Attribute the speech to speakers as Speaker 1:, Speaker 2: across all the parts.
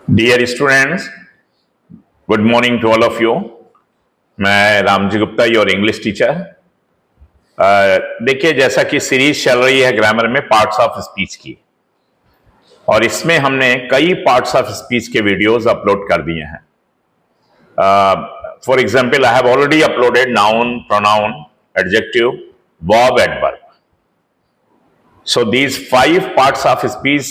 Speaker 1: Dear students, good morning to all of you. मैं Ramji Gupta, your English teacher. देखिए, जैसा कि सीरीज चल रही है ग्रामर में पार्ट्स ऑफ स्पीच की, और इसमें हमने कई पार्ट्स ऑफ स्पीच के वीडियोस अपलोड कर दिए हैं। For example, I have already uploaded noun, pronoun, adjective, verb, adverb. So these 5 parts of speech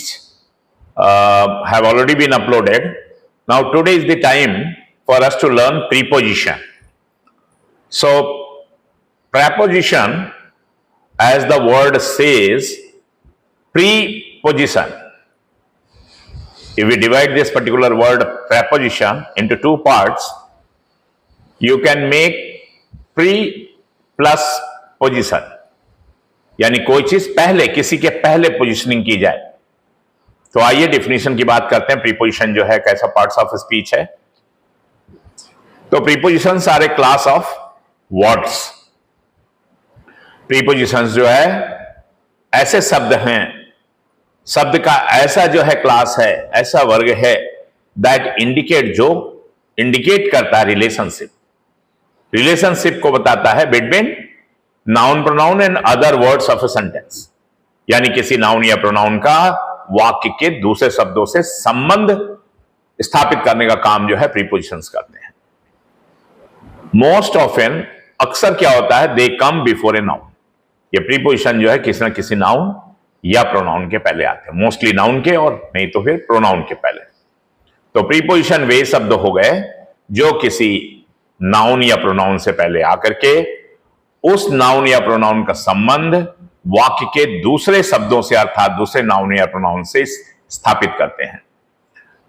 Speaker 1: have already been uploaded. Now today is the time for us to learn preposition. So preposition, as the word says, preposition. If we divide this particular word preposition into 2 parts, you can make pre plus position. यानी कोई चीज पहले, किसी के पहले positioning की जाए। तो आइए डिफिनीशन की बात करते हैं। प्रीपोजिशन जो है कैसा पार्ट्स ऑफ स्पीच है। तो prepositions are a class of words. Prepositions जो है ऐसे शब्द हैं, शब्द का ऐसा जो है क्लास है, ऐसा वर्ग है दैट इंडिकेट, जो इंडिकेट करता है रिलेशनशिप। रिलेशनशिप को बताता है between noun, pronoun and other words of a sentence. यानी किसी नाउन या प्रोनाउन का वाक्य के दूसरे शब्दों से संबंध स्थापित करने का काम जो है प्रीपोजिशंस करते हैं। मोस्ट ऑफन, अक्सर क्या होता है, दे कम बिफोर ए नाउन। ये प्रीपोजिशन जो है किसी ना किसी नाउन या प्रोनाउन के पहले आते हैं, मोस्टली नाउन के, और नहीं तो फिर प्रोनाउन के पहले। तो प्रीपोजिशन वे शब्द हो गए जो किसी नाउन या प्रोनाउन से पहले आकर के उस नाउन या प्रोनाउन का संबंध वाक्य के दूसरे शब्दों से, अर्थात दूसरे नाउन या प्रोनाउन से स्थापित करते हैं।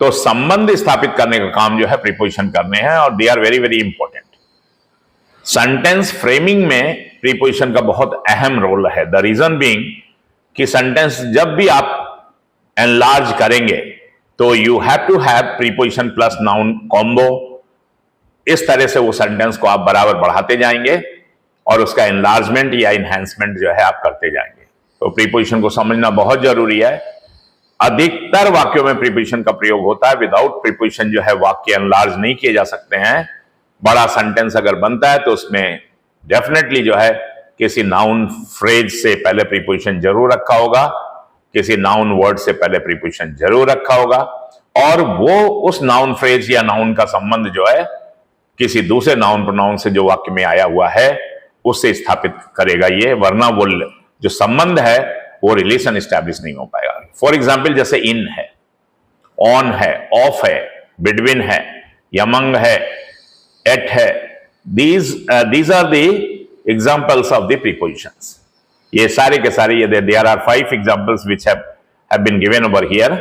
Speaker 1: तो संबंध स्थापित करने का काम जो है प्रीपोजिशन करने हैं, और they are very very important. Sentence framing में प्रीपोजिशन का बहुत अहम रोल है। द रीजन बीइंग कि सेंटेंस जब भी आप एनलार्ज करेंगे तो you have to have preposition plus noun combo. इस तरह से वो सेंटेंस को आप बराबर बढ़ाते जाएंगे और उसका एनलार्जमेंट या इनहैंसमेंट जो है आप करते जाएंगे। तो प्रीपोजिशन को समझना बहुत जरूरी है। अधिकतर वाक्यों में प्रीपोजिशन का प्रयोग होता है। विदाउट प्रीपोजिशन जो है वाक्य एनलार्ज नहीं किए जा सकते हैं। बड़ा सेंटेंस अगर बनता है तो उसमें डेफिनेटली जो है किसी नाउन फ्रेज से पहले प्रीपोजिशन जरूर रखा होगा, किसी नाउन वर्ड से पहले प्रीपोजिशन जरूर रखा होगा, और वो उस नाउन फ्रेज या नाउन का संबंध जो है किसी दूसरे नाउन प्रोनाउन से जो वाक्य में आया हुआ है उससे स्थापित करेगा ये, वरना वो जो संबंध है वो रिलेशन एस्टैब्लिश नहीं हो पाएगा। फॉर एग्जाम्पल, जैसे इन है, ऑन है, ऑफ है, बिटवीन है, यमंग है, एट है। These are the examples of the prepositions. ये सारे के सारे, ये there are 5 examples which have been given over here.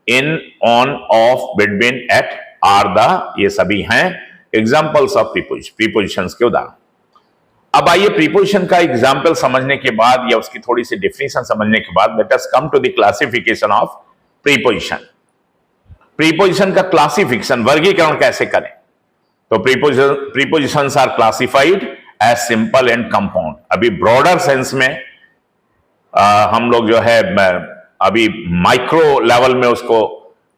Speaker 1: In, on, of, between, at are the, ये सभी हैं एग्जांपल्स ऑफ प्रीपोजिशंस के उदाहरण। अब आइए प्रीपोजिशन का एग्जाम्पल समझने के बाद या उसकी थोड़ी सी डेफिनेशन समझने के बाद let us come to the classification of preposition. Preposition का क्लासिफिकेशन, वर्गीकरण कैसे करें? तो prepositions are classified as simple and compound. अभी ब्रॉडर सेंस में हम लोग जो है अभी माइक्रो लेवल में उसको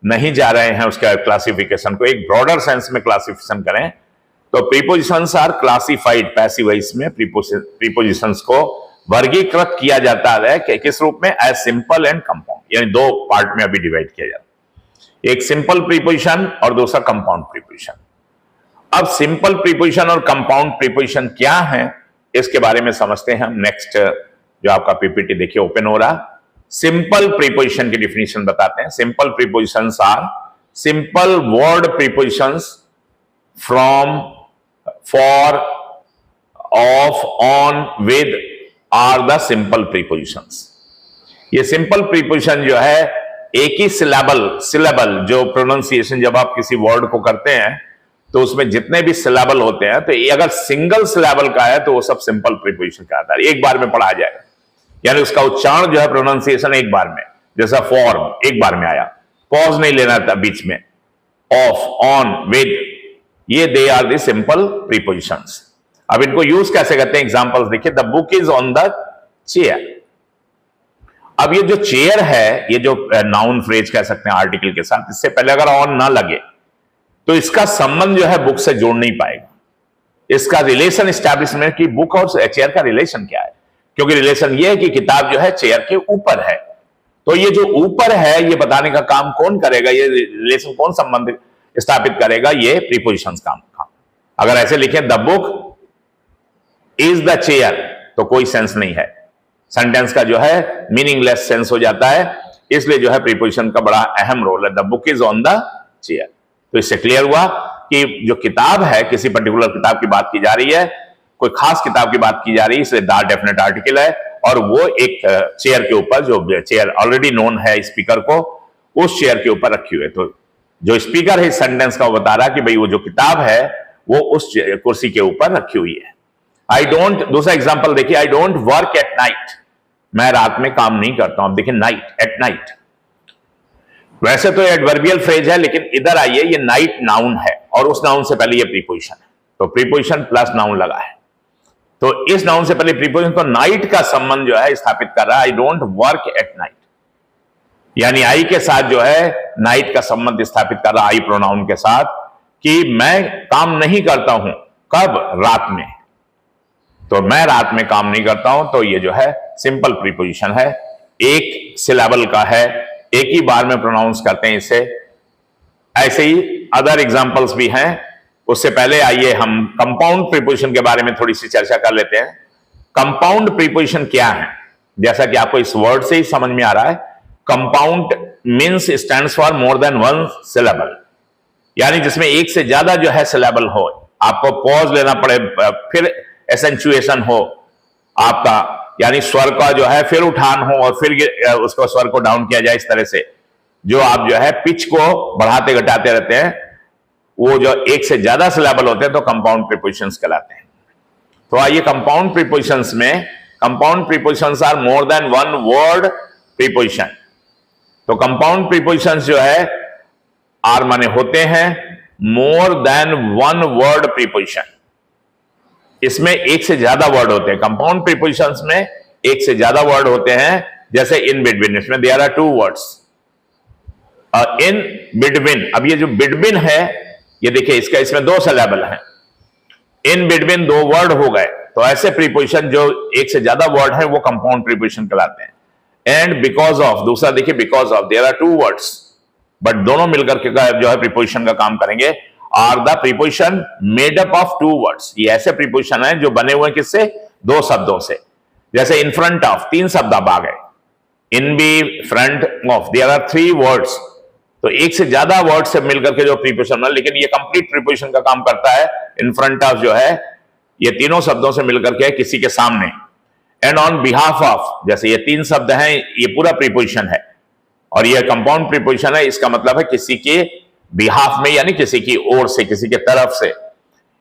Speaker 1: नहीं जा रहे हैं, उसका क्लासिफिकेशन को एक ब्रॉडर सेंस में क्लासिफिकेशन करें तो prepositions are classified, passive voice में प्रीपोजिशंस को वर्गीकृत किया जाता है कि किस रूप में, एज सिंपल एंड कंपाउंड। यानी 2 पार्ट में अभी डिवाइड किया जाता है, एक सिंपल प्रीपोजिशन और दूसरा कंपाउंड प्रीपोजिशन। अब सिंपल प्रीपोजिशन और कंपाउंड प्रीपोजिशन क्या है इसके बारे में समझते हैं हम। नेक्स्ट जो आपका पीपीटी देखिए ओपन हो रहा, सिंपल प्रीपोजिशन की डिफिनेशन बताते हैं। Simple prepositions are simple word prepositions from, for, of, on, with are the simple prepositions। ये सिंपल प्रीपोजिशन जो है एक ही सिलेबल जो प्रोनाउंसिएशन जब आप किसी वर्ड को करते हैं तो उसमें जितने भी सिलेबल होते हैं, तो ये अगर सिंगल सिलेबल का है तो वो सब सिंपल प्रीपोजिशन कहलाता है। एक बार में पढ़ा जाएगा, यानी उसका उच्चारण जो है प्रोनाउंसिएशन एक बार में, जैसा फॉर्म एक बार में आया, पॉज नहीं लेना था बीच में, ऑफ, ऑन, विद, ये they are the simple prepositions. अब इनको यूज कैसे करते हैं, एग्जांपल्स देखिए। The book is on the chair. अब ये जो चेयर है, ये जो नाउन फ्रेज कह सकते हैं आर्टिकल के साथ, इससे पहले अगर ऑन ना लगे तो इसका संबंध जो है बुक से जोड़ नहीं पाएगा। इसका रिलेशन एस्टैब्लिशमेंट की बुक और चेयर का रिलेशन क्या है, क्योंकि रिलेशन ये है कि किताब जो है चेयर के ऊपर है। तो ये जो ऊपर है ये बताने का काम कौन करेगा, ये रिलेशन कौन संबंध स्थापित करेगा, ये प्रीपोजिशंस काम। अगर ऐसे लिखें the book is the chair तो कोई सेंस नहीं है, सेंटेंस का जो है मीनिंगलेस सेंस हो जाता है। इसलिए जो है प्रीपोजिशन का बड़ा अहम रोल है। The book is on the chair. तो इससे क्लियर हुआ कि जो किताब है, किसी पर्टिकुलर किताब की बात की जा रही है, कोई खास किताब की बात की जा रही है, इसलिए द डेफिनेट आर्टिकल है, और वो एक चेयर के ऊपर, जो चेयर ऑलरेडी नोन है स्पीकर को, उस चेयर के ऊपर रखी हुई है। तो जो स्पीकर है इस सेंटेंस का, वो बता रहा है कि भाई वो जो किताब है वो उस कुर्सी के ऊपर रखी हुई है। आई डोंट, दूसरा एग्जाम्पल देखिए, I don't work at night, मैं रात में काम नहीं करता हूं। अब देखिए नाइट, एट नाइट, वैसे तो एडवर्बियल फ्रेज है, लेकिन इधर आइए, ये नाइट नाउन है और उस नाउन से पहले ये प्रीपोजिशन है, तो प्रीपोजिशन प्लस नाउन लगा है। तो इस नाउन से पहले प्रीपोजिशन, तो नाइट का संबंध जो है स्थापित कर रहा है। I don't work at night, यानी आई के साथ जो है नाइट का संबंध स्थापित कर रहा है, आई प्रोनाउन के साथ, कि मैं काम नहीं करता हूं। कब? रात में। तो मैं रात में काम नहीं करता हूं, तो ये जो है सिंपल प्रीपोजिशन है, एक सिलेबल का है, एक ही बार में प्रोनाउंस करते हैं इसे। ऐसे ही अदर एग्जांपल्स भी हैं। उससे पहले आइए हम कंपाउंड प्रीपोजिशन के बारे में थोड़ी सी चर्चा कर लेते हैं। कंपाउंड प्रीपोजिशन क्या है? जैसा कि आपको इस वर्ड से ही समझ में आ रहा है, compound means stands for more than one syllable, यानी जिसमें एक से ज्यादा जो है सिलेबल हो, आपको पॉज लेना पड़े, फिर एसेंचुएशन हो आपका, यानी स्वर का जो है फिर उठान हो और फिर उसको स्वर को डाउन किया जाए। इस तरह से जो आप जो है पिच को बढ़ाते घटाते रहते हैं, वो जो एक से ज्यादा सिलेबल होते हैं तो कंपाउंड प्रीपोजिशंस कहलाते हैं। तो आइए कंपाउंड प्रीपोजिशंस में, compound prepositions are more than one word preposition. तो कंपाउंड प्रीपोजिशंस जो है आर माने होते हैं more than one word preposition, इसमें एक से ज्यादा वर्ड होते हैं। कंपाउंड प्रीपोजिशंस में एक से ज्यादा वर्ड होते हैं, जैसे इन बिटवीन, इसमें there are two words in between. अब ये जो बिटवीन है, ये देखिए इसका, इसमें दो सिलेबल हैं, इन बिटवीन दो वर्ड हो गए। तो ऐसे प्रीपोजिशन जो एक से ज्यादा वर्ड है वो कंपाउंड प्रीपोजिशन कहलाते हैं। एंड बिकॉज ऑफ, दूसरा देखिए because of, there are two words but दोनों मिलकर के जो है प्रीपोजिशन का काम करेंगे। Are the preposition made up of two words, ये ऐसे प्रीपोजिशन है जो बने हुए किससे? दो शब्दों से। जैसे इन फ्रंट ऑफ, तीन शब्द अब आ गए, in be front of, there are three words. तो एक से ज्यादा वर्ड से मिलकर के जो प्रीपोजिशन है, लेकिन ये कंप्लीट प्रीपोजिशन का काम करता है। इन फ्रंट ऑफ जो है ये तीनों शब्दों से मिलकर के किसी के सामने। एंड ऑन बिहाफ ऑफ, जैसे ये तीन शब्द हैं, ये पूरा प्रीपोजिशन है और ये कंपाउंड प्रीपोजिशन है। इसका मतलब है किसी के बिहाफ में, यानी किसी की ओर से, किसी के तरफ से।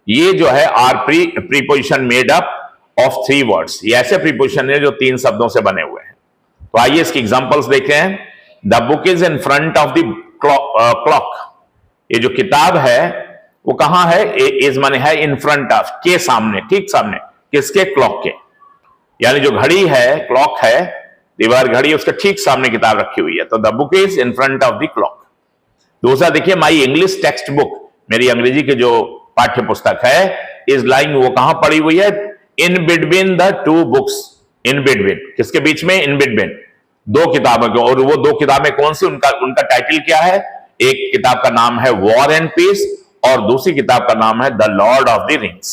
Speaker 1: ये जो है are preposition made up of three words, ये ऐसे प्रीपोजिशन है जो तीन शब्दों से बने हुए हैं। तो आइए इसकी एग्जांपल्स देखें हैं। The book is in front of the clock, ये जो किताब है वो कहां है? इज माने है इन फ्रंट ऑफ, के सामने, ठीक सामने, किसके? क्लॉक के, यानी जो घड़ी है, क्लॉक है, दीवार घड़ी, उसके ठीक सामने किताब रखी हुई है। तो the book is in front of the clock. दूसरा देखिए, माई इंग्लिश टेक्स्ट बुक, मेरी अंग्रेजी की जो पाठ्य पुस्तक है, इज लाइंग, वो कहां पड़ी हुई है? In between the two books, in between, किसके बीच में? इन बिटवीन, दो किताबों के। और वो दो किताबें कौन सी? उनका टाइटल क्या है? एक किताब का नाम है वॉर एंड पीस और दूसरी किताब का नाम है the Lord of the rings.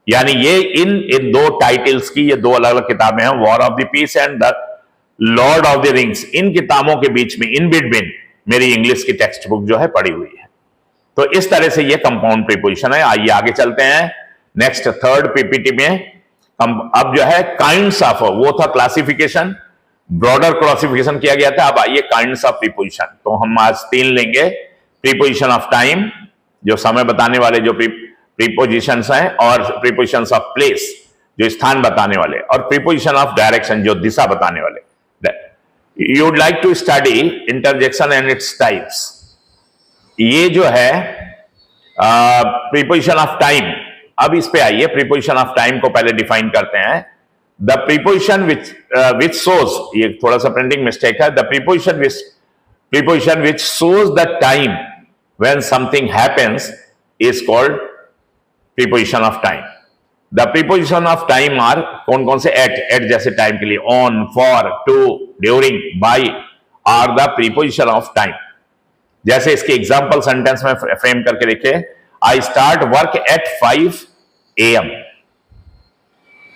Speaker 1: यानी ये इन दो टाइटल्स की ये दो अलग अलग किताबें हैं, War of the Peace and the Lord of the Rings. इन किताबों के बीच में, इन बिटवीन, मेरी इंग्लिश की टेक्स्ट बुक जो है पड़ी हुई है। तो इस तरह से ये कंपाउंड प्रीपोजिशन है। आइए आगे चलते हैं नेक्स्ट थर्ड पीपीटी में। अब जो है काइंड्स ऑफ, वो था क्लासिफिकेशन, ब्रॉडर क्लासिफिकेशन किया गया था। अब आइए काइंड्स ऑफ प्रीपोजिशन। तो हम आज तीन लेंगे। प्रीपोजिशन ऑफ टाइम, जो समय बताने वाले जो प्रीपोजिशंस हैं, और प्रीपोजिशंस ऑफ प्लेस, जो स्थान बताने वाले, और प्रीपोजिशन ऑफ डायरेक्शन, जो दिशा बताने वाले। You would like to study interjection and its types. ये जो है प्रीपोजिशन ऑफ टाइम। अब इस पे आइए, प्रीपोजिशन ऑफ टाइम को पहले डिफाइन करते हैं। द प्रीपोजिशन विच shows, ये थोड़ा सा प्रिंटिंग मिस्टेक है, the preposition which shows the time when something happens is called preposition of time. The preposition of time are कौन कौन से? एट जैसे टाइम के लिए, on, for, to, during, by are the preposition of time. जैसे इसके example sentence में frame करके देखिए, I start work at 5 AM।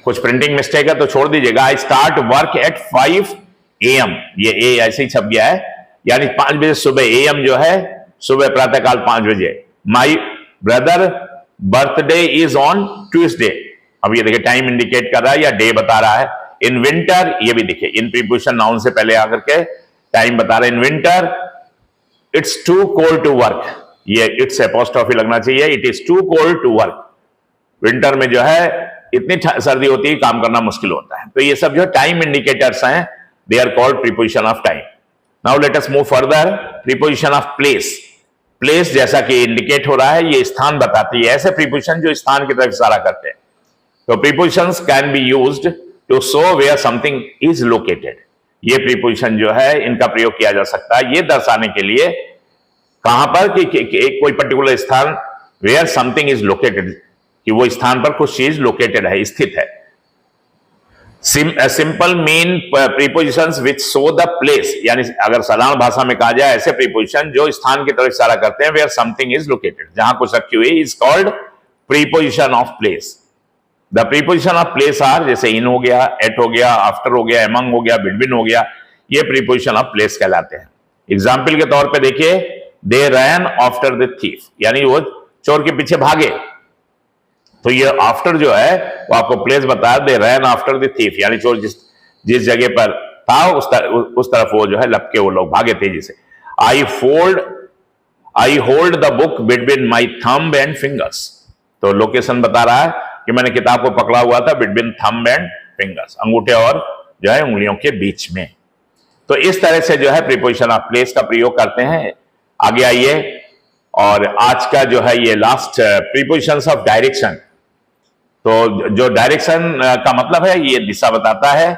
Speaker 1: कुछ प्रिंटिंग मिस्टेक है तो छोड़ दीजिएगा, I start work at 5 AM, ये ए ऐसे ही छप गया है, यानी 5 बजे सुबह। AM जो है सुबह, प्रातःकाल 5 बजे। My brother birthday is on Tuesday, अब ये देखिए टाइम इंडिकेट कर रहा है या डे बता रहा है। इन विंटर, ये भी देखिए इन प्रीपोजिशन नाउन से पहले आकर के टाइम बता रहा है। In winter it's to cold to work, ये इट्स एपोस्ट्रोफी लगना चाहिए, it is to cold to work. Winter में जो है इतनी सर्दी होती है, काम करना मुश्किल होता है। तो ये सब जो टाइम इंडिकेटर्स हैं, they are called preposition of time. Now let us move further. Preposition of place. Place जैसा कि इंडिकेट हो रहा है, ये स्थान बताती है, ऐसे प्रीपोजिशन जो स्थान की तरफ इशारा करते हैं। तो prepositions can be used to show where something is located. ये प्रीपोजिशन जो है इनका प्रयोग किया जा सकता है ये दर्शाने के लिए कहां पर कि कोई पर्टिकुलर स्थान, वेयर समथिंग इज लोकेटेड, कि वो स्थान पर कुछ चीज लोकेटेड है, स्थित है। Simple mean prepositions which show the place, यानी अगर साधारण भाषा में कहा जाए, ऐसे प्रीपोजिशन जो स्थान की तरफ इशारा करते हैं, वेयर समथिंग इज लोकेटेड, जहां कुछ रखी हुई, is called preposition of place. The preposition of place are, जैसे इन हो गया, एट हो गया, आफ्टर हो गया, एमंग हो गया, बिटवीन हो गया, ये प्रीपोजिशन ऑफ प्लेस कहलाते हैं। एग्जाम्पल के तौर पे देखिए, दे रैन आफ्टर द थीफ, यानी वो चोर के पीछे भागे। तो ये आफ्टर जो है वो आपको प्लेस बताया, दे रैन आफ्टर द थीफ, यानी चोर जिस जगह पर था उस तरफ वो जो है लपके वो लोग भागे तेजी से। I hold the book between my thumb and fingers, तो लोकेशन बता रहा है कि मैंने किताब को पकड़ा हुआ था बिटवीन थंब एंड फिंगर्स, अंगूठे और जो है उंगलियों के बीच में। तो इस तरह से जो है प्रीपोजिशन ऑफ प्लेस का प्रयोग करते हैं। आगे आइए, और आज का जो है ये लास्ट प्रीपोजिशंस ऑफ डायरेक्शन। तो जो डायरेक्शन का मतलब है, ये दिशा बताता है।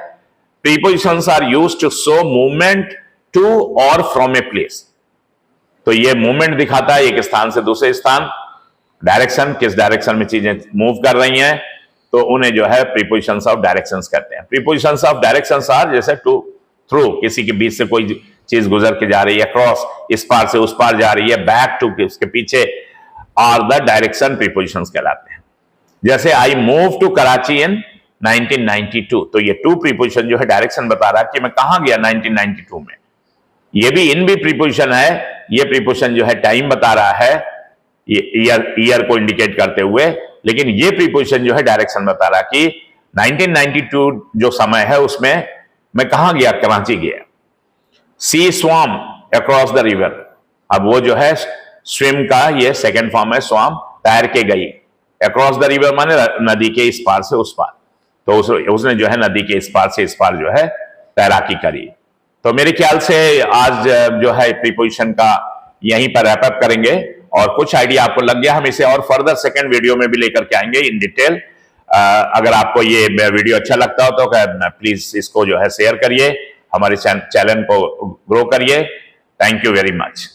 Speaker 1: Prepositions are used to show movement to और फ्रॉम ए प्लेस, तो ये मूवमेंट दिखाता है एक स्थान से दूसरे स्थान। डायरेक्शन, किस डायरेक्शन में चीजें मूव कर रही हैं, तो उन्हें जो है प्रीपोजिशंस ऑफ डायरेक्शंस कहते हैं। प्रीपोजिशंस ऑफ डायरेक्शंस आर, जैसे टू, थ्रू, किसी के बीच से कोई चीज गुजर के जा रही है, क्रॉस, इस पार से उस पार जा रही है, बैक टू, उसके पीछे, आर द डायरेक्शन प्रीपोजिशंस कहलाते हैं। जैसे आई मूव टू कराची इन 1992, तो ये टू प्रीपोजिशन जो है डायरेक्शन बता रहा है कि मैं कहां गया 1992 में। ये भी इन भी प्रीपोजिशन है, ये प्रीपोजिशन जो है टाइम बता रहा है, ये ईयर को इंडिकेट करते हुए, लेकिन ये प्रीपोजिशन जो है डायरेक्शन बता रहा है कि 1992 जो समय है उसमें मैं कहां गया, कराची गया। सी स्वम अक्रॉस द रिवर, अब वो जो है स्विम का ये सेकेंड फॉर्म है, स्वम, तैर के गई। अक्रॉस द रिवर माने नदी के इस पार से उस पार, तो उसने जो है नदी के इस पार से इस पार जो है तैराकी करी। तो मेरे ख्याल से आज जो है प्रीपोजिशन का यहीं पर रैप अप करेंगे, और कुछ आइडिया आपको लग गया, हम इसे और फर्दर सेकंड वीडियो में भी लेकर के आएंगे इन डिटेल। अगर आपको ये वीडियो अच्छा लगता हो तो प्लीज इसको जो है शेयर करिए, हमारे चैनल को ग्रो करिए। Thank you very much.